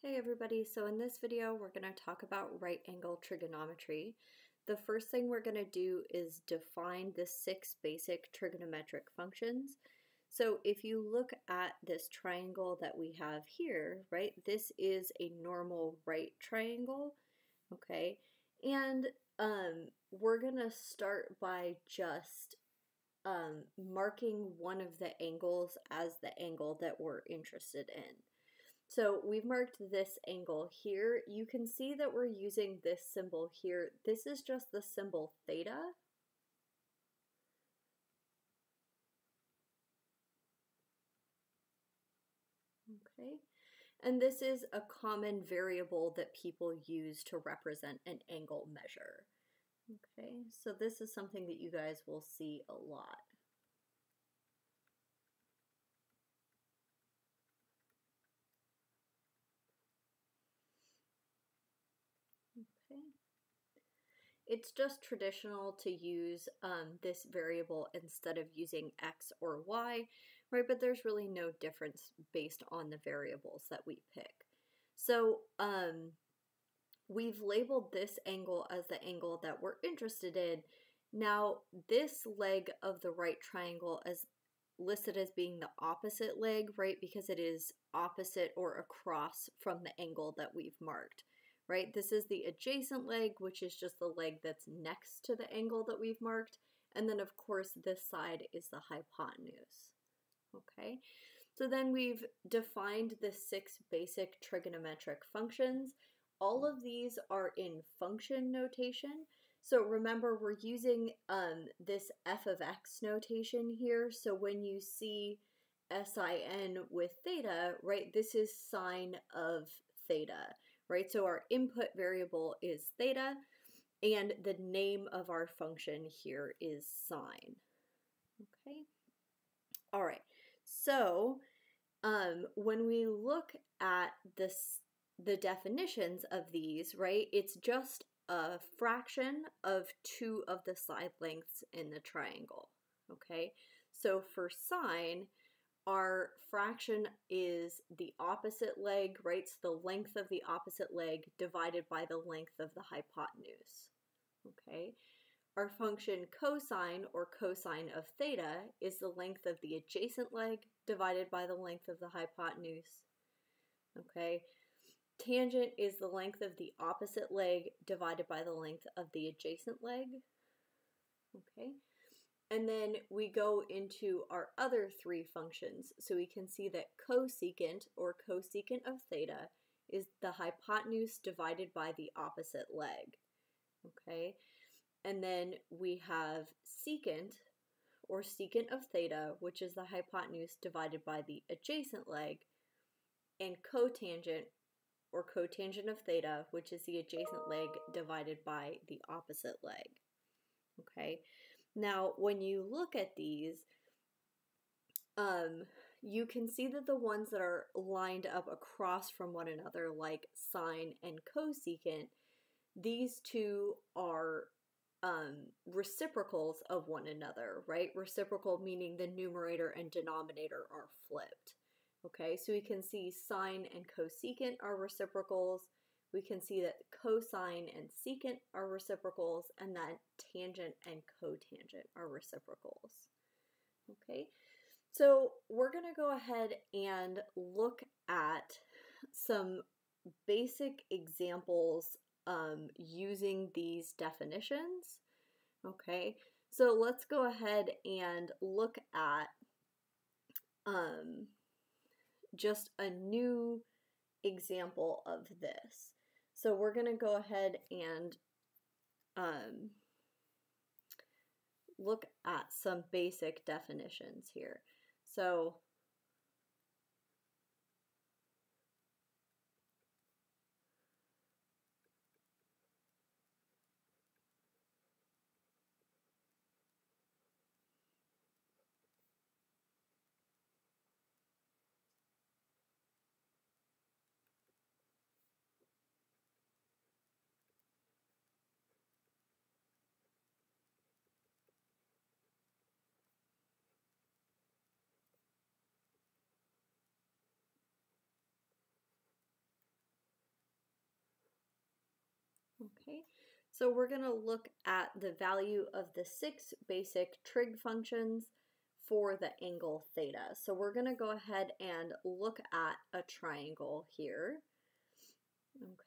Hey everybody, so in this video we're going to talk about right angle trigonometry. The first thing we're going to do is define the 6 basic trigonometric functions. So if you look at this triangle that we have here, right, this is a normal right triangle, okay, and we're going to start by just marking one of the angles as the angle that we're interested in. So we've marked this angle here. You can see that we're using this symbol here. This is just the symbol theta. Okay, and this is a common variable that people use to represent an angle measure. Okay, so this is something that you guys will see a lot. Okay. It's just traditional to use this variable instead of using x or y, right? But there's really no difference based on the variables that we pick. So we've labeled this angle as the angle that we're interested in. Now, this leg of the right triangle is listed as being the opposite leg, right? Because it is opposite or across from the angle that we've marked. Right? This is the adjacent leg, which is just the leg that's next to the angle that we've marked. And then, of course, this side is the hypotenuse. Okay, so then we've defined the 6 basic trigonometric functions. All of these are in function notation. So remember, we're using this f of x notation here. So when you see sin with theta, right, this is sine of theta. Right, so our input variable is theta, and the name of our function here is sine. Okay, all right, so when we look at the definitions of these, right, it's just a fraction of 2 of the side lengths in the triangle. Okay, so for sine, our fraction is the opposite leg, right? So the length of the opposite leg divided by the length of the hypotenuse, okay? Our function cosine, or cosine of theta, is the length of the adjacent leg divided by the length of the hypotenuse, okay? Tangent is the length of the opposite leg divided by the length of the adjacent leg, okay? And then we go into our other 3 functions. So we can see that cosecant, or cosecant of theta, is the hypotenuse divided by the opposite leg. Okay, and then we have secant, or secant of theta, which is the hypotenuse divided by the adjacent leg, and cotangent, or cotangent of theta, which is the adjacent leg divided by the opposite leg. Okay. Now, when you look at these, you can see that the ones that are lined up across from one another, like sine and cosecant, these two are reciprocals of one another, right? Reciprocal meaning the numerator and denominator are flipped. Okay, so we can see sine and cosecant are reciprocals. We can see that cosine and secant are reciprocals, and that tangent and cotangent are reciprocals. Okay, so we're going to go ahead and look at some basic examples using these definitions. Okay, so let's go ahead and look at just a new example of this. So we're going to go ahead and look at some basic definitions here. So Okay, so we're going to look at the value of the 6 basic trig functions for the angle theta. So we're going to go ahead and look at a triangle here.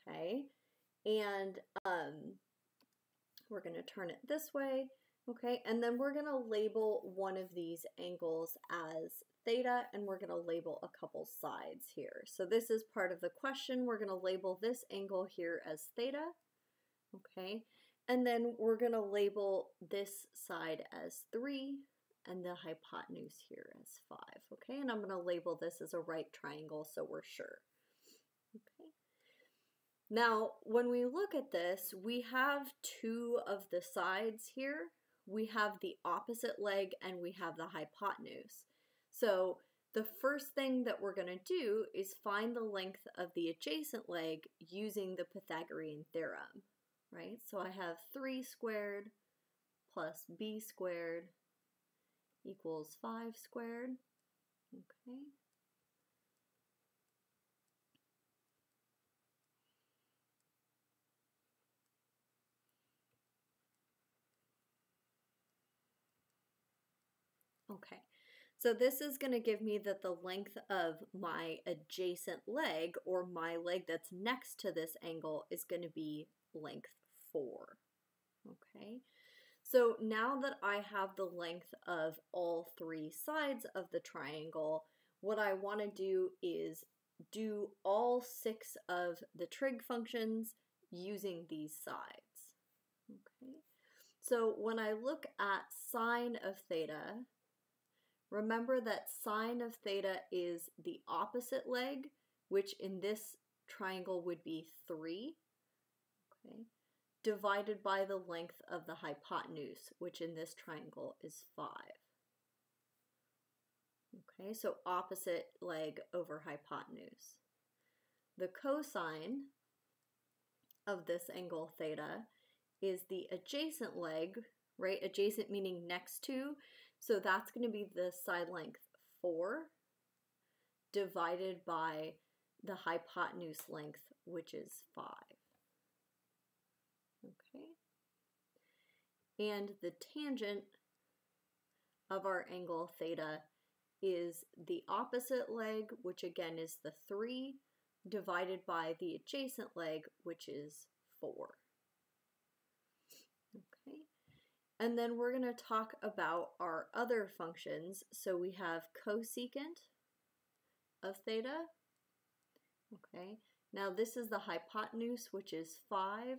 Okay, and we're going to turn it this way. Okay, and then we're going to label one of these angles as theta, and we're going to label a couple sides here. So this is part of the question. We're going to label this angle here as theta. Okay, and then we're going to label this side as 3 and the hypotenuse here as 5. Okay, and I'm going to label this as a right triangle so we're sure. Okay. Now, when we look at this, we have 2 of the sides here. We have the opposite leg and we have the hypotenuse. So the first thing that we're going to do is find the length of the adjacent leg using the Pythagorean theorem, right? So I have 3 squared plus b squared equals 5 squared. Okay. Okay, so this is going to give me that the length of my adjacent leg, or my leg that's next to this angle, is going to be length 4. Okay, so now that I have the length of all 3 sides of the triangle, what I want to do is do all 6 of the trig functions using these sides. Okay, so when I look at sine of theta, remember that sine of theta is the opposite leg, which in this triangle would be 3, okay, divided by the length of the hypotenuse, which in this triangle is 5. Okay, so opposite leg over hypotenuse. The cosine of this angle theta is the adjacent leg, right? Adjacent meaning next to. So that's going to be the side length 4 divided by the hypotenuse length, which is 5. Okay. And the tangent of our angle theta is the opposite leg, which again is the 3, divided by the adjacent leg, which is 4. Okay. And then we're going to talk about our other functions. So we have cosecant of theta. Okay, now this is the hypotenuse, which is 5,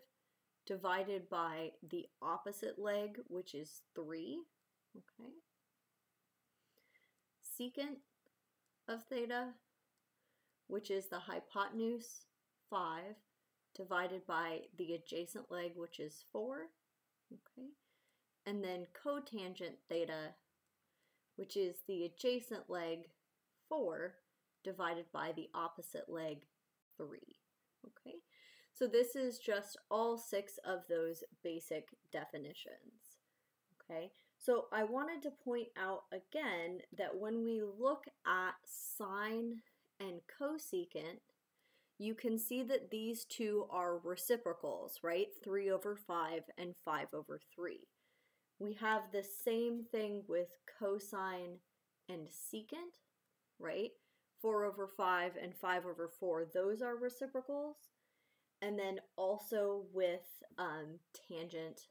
divided by the opposite leg, which is 3. Okay, secant of theta, which is the hypotenuse, 5, divided by the adjacent leg, which is 4. Okay. And then cotangent theta, which is the adjacent leg 4 divided by the opposite leg 3. Okay, so this is just all 6 of those basic definitions. Okay, so I wanted to point out again that when we look at sine and cosecant, you can see that these two are reciprocals, right? 3 over 5 and 5 over 3. We have the same thing with cosine and secant, right? 4 over 5 and 5 over 4, those are reciprocals. And then also with tangent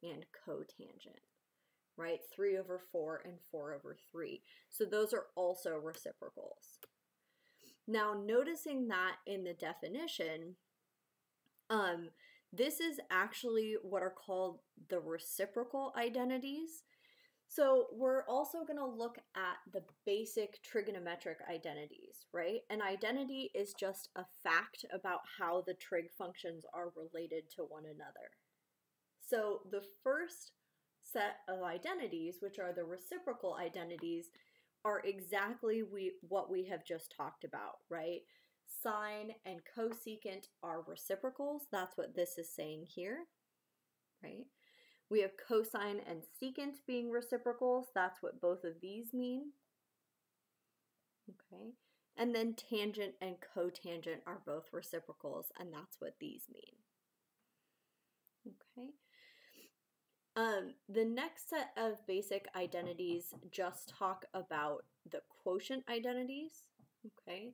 and cotangent, right? 3 over 4 and 4 over 3. So those are also reciprocals. Now, noticing that in the definition, this is actually what are called the reciprocal identities. So we're also going to look at the basic trigonometric identities, right? An identity is just a fact about how the trig functions are related to one another. So the first set of identities, which are the reciprocal identities, are exactly what we have just talked about, right? Sine and cosecant are reciprocals. That's what this is saying here, right? We have cosine and secant being reciprocals. That's what both of these mean, okay? And then tangent and cotangent are both reciprocals, and that's what these mean. Okay. The next set of basic identities just talk about the quotient identities. Okay.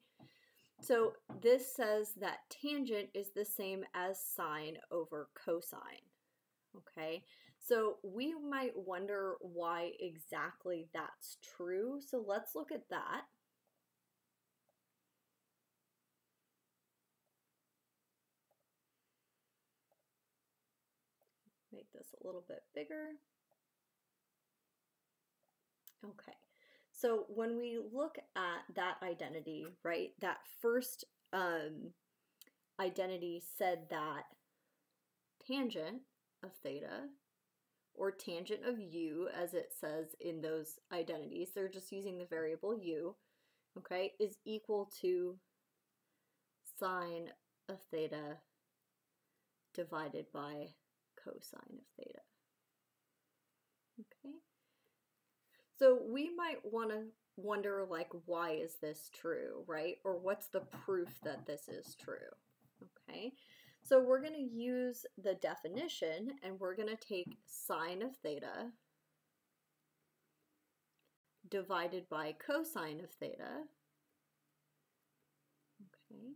So this says that tangent is the same as sine over cosine. Okay, so we might wonder why exactly that's true. So let's look at that. Make this a little bit bigger. Okay, so when we look at that identity, right, that first identity said that tangent of theta, or tangent of u, as it says in those identities, they're just using the variable u, okay, is equal to sine of theta divided by cosine of theta. Okay, so we might want to wonder, like, why is this true, right? Or what's the proof that this is true? Okay, so we're going to use the definition, and we're going to take sine of theta divided by cosine of theta. Okay,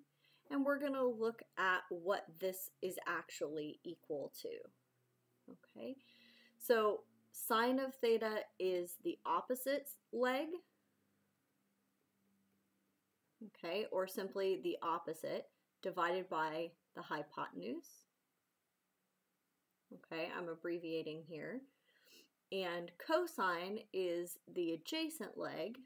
and we're going to look at what this is actually equal to. Okay, so sine of theta is the opposite leg, okay, or simply the opposite divided by the hypotenuse. Okay, I'm abbreviating here. And cosine is the adjacent leg,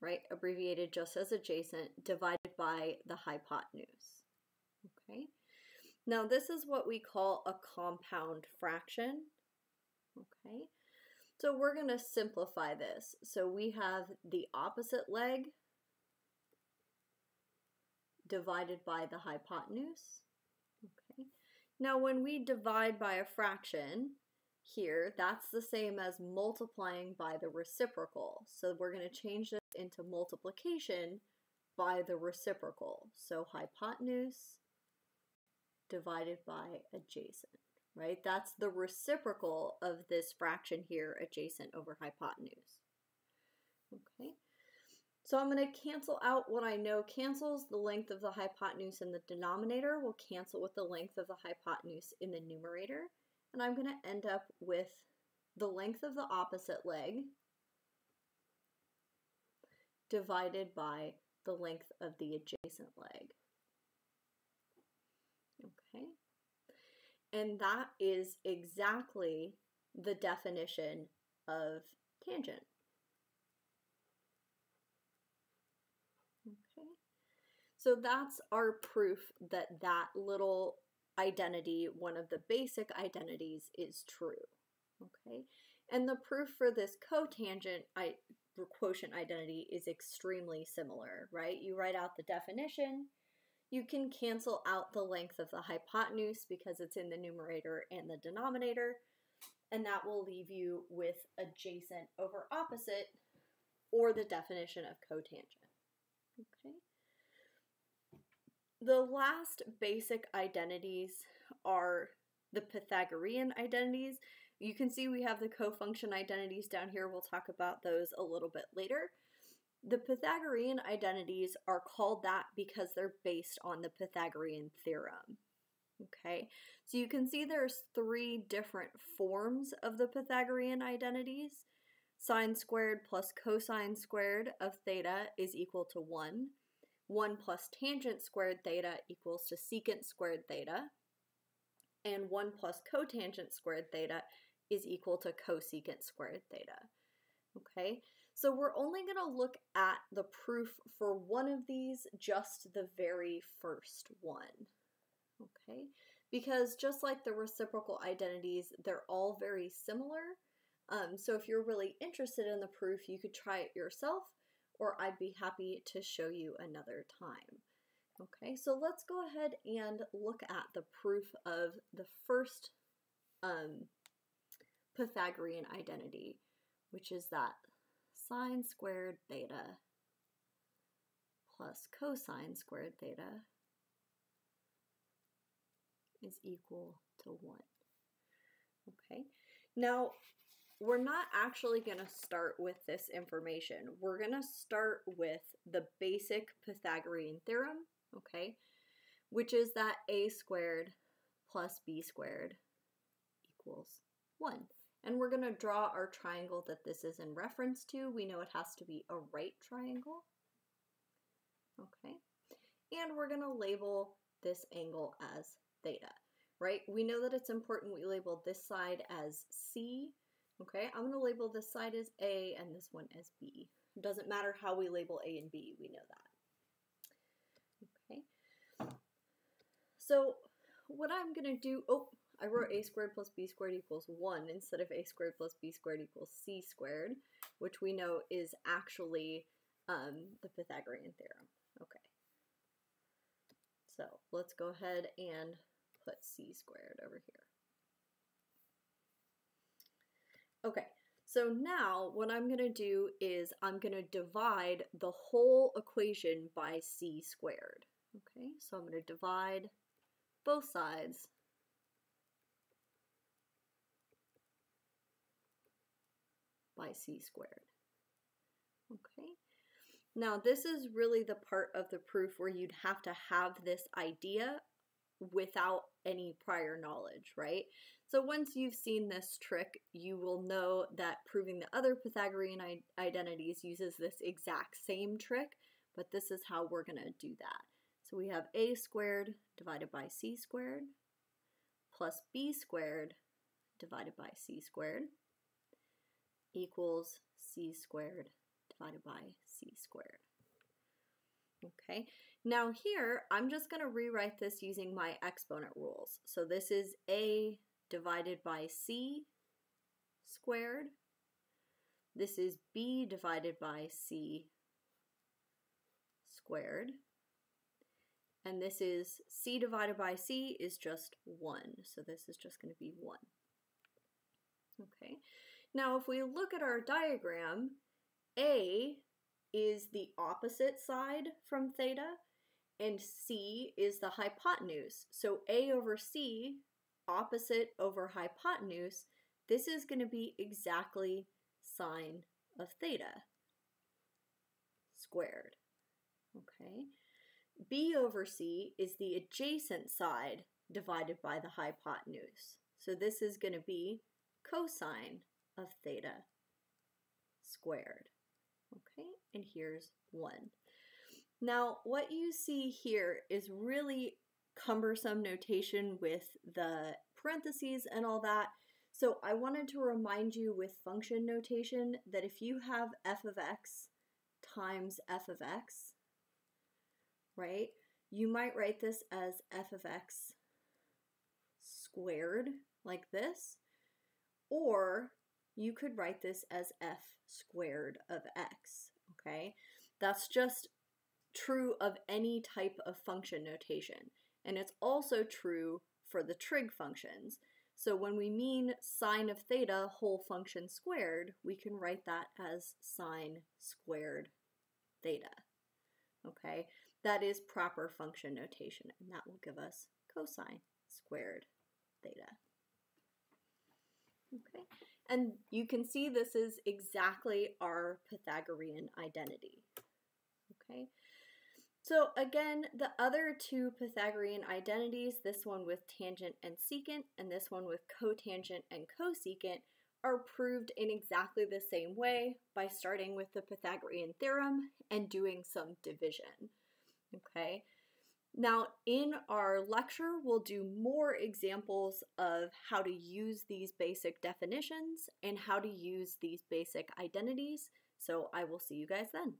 right, abbreviated just as adjacent, divided by the hypotenuse. Okay, now this is what we call a compound fraction. Okay, so we're going to simplify this. So we have the opposite leg divided by the hypotenuse. Okay, now when we divide by a fraction here, that's the same as multiplying by the reciprocal. So we're going to change this into multiplication by the reciprocal. So hypotenuse divided by adjacent, right? That's the reciprocal of this fraction here, adjacent over hypotenuse. Okay, so I'm going to cancel out what I know cancels. The length of the hypotenuse in the denominator will cancel with the length of the hypotenuse in the numerator. And I'm going to end up with the length of the opposite leg divided by the length of the adjacent leg. Okay, and that is exactly the definition of tangent. Okay, so that's our proof that that little identity, one of the basic identities, is true. Okay, and the proof for this cotangent quotient identity is extremely similar, right? You write out the definition, you can cancel out the length of the hypotenuse because it's in the numerator and the denominator, and that will leave you with adjacent over opposite, or the definition of cotangent. Okay. The last basic identities are the Pythagorean identities. You can see we have the cofunction identities down here. We'll talk about those a little bit later. The Pythagorean identities are called that because they're based on the Pythagorean theorem. Okay, so you can see there's three different forms of the Pythagorean identities. Sine squared plus cosine squared of theta is equal to 1. 1 plus tangent squared theta equals to secant squared theta. And 1 plus cotangent squared theta is equal to cosecant squared theta. Okay, so we're only going to look at the proof for one of these, just the very first one. Okay, because just like the reciprocal identities, they're all very similar. So if you're really interested in the proof, you could try it yourself, or I'd be happy to show you another time. Okay, so let's go ahead and look at the proof of the first Pythagorean identity, which is that sine squared theta plus cosine squared theta is equal to 1. Okay, now we're not actually going to start with this information. We're going to start with the basic Pythagorean theorem, okay, which is that a squared plus b squared equals 1. And we're going to draw our triangle that this is in reference to. We know it has to be a right triangle, okay, and we're going to label this angle as theta, right? We know that it's important we label this side as C. Okay, I'm going to label this side as A and this one as B. It doesn't matter how we label A and B, we know that. Okay, so what I'm going to do, I wrote a squared plus b squared equals 1 instead of a squared plus b squared equals c squared, which we know is actually the Pythagorean theorem. Okay, so let's go ahead and put c squared over here. Okay, so now what I'm going to do is I'm going to divide the whole equation by c squared. Okay, so I'm going to divide both sides by c squared. Okay, now this is really the part of the proof where you'd have to have this idea without any prior knowledge, right? So once you've seen this trick, you will know that proving the other Pythagorean identities uses this exact same trick, but this is how we're going to do that. So we have a squared divided by c squared plus b squared divided by c squared equals c squared divided by c squared. Okay, now here I'm just going to rewrite this using my exponent rules. So this is a divided by c squared. This is b divided by c squared. And this is c divided by c is just 1. So this is just going to be 1. Okay, now if we look at our diagram, a is the opposite side from theta, and c is the hypotenuse. So a over c, opposite over hypotenuse, this is going to be exactly sine of theta squared. Okay, b over c is the adjacent side divided by the hypotenuse. So this is going to be cosine of theta squared. Okay, and here's 1. Now, what you see here is really cumbersome notation with the parentheses and all that. So I wanted to remind you with function notation that if you have f of x times f of x, right, you might write this as f of x squared like this, or you could write this as f squared of x, okay? That's just true of any type of function notation, and it's also true for the trig functions. So when we mean sine of theta whole function squared, we can write that as sine squared theta, okay? That is proper function notation, and that will give us cosine squared theta. Okay, and you can see this is exactly our Pythagorean identity. Okay, so again, the other two Pythagorean identities, this one with tangent and secant, and this one with cotangent and cosecant, are proved in exactly the same way by starting with the Pythagorean theorem and doing some division. Okay, now in our lecture, we'll do more examples of how to use these basic definitions and how to use these basic identities. So I will see you guys then.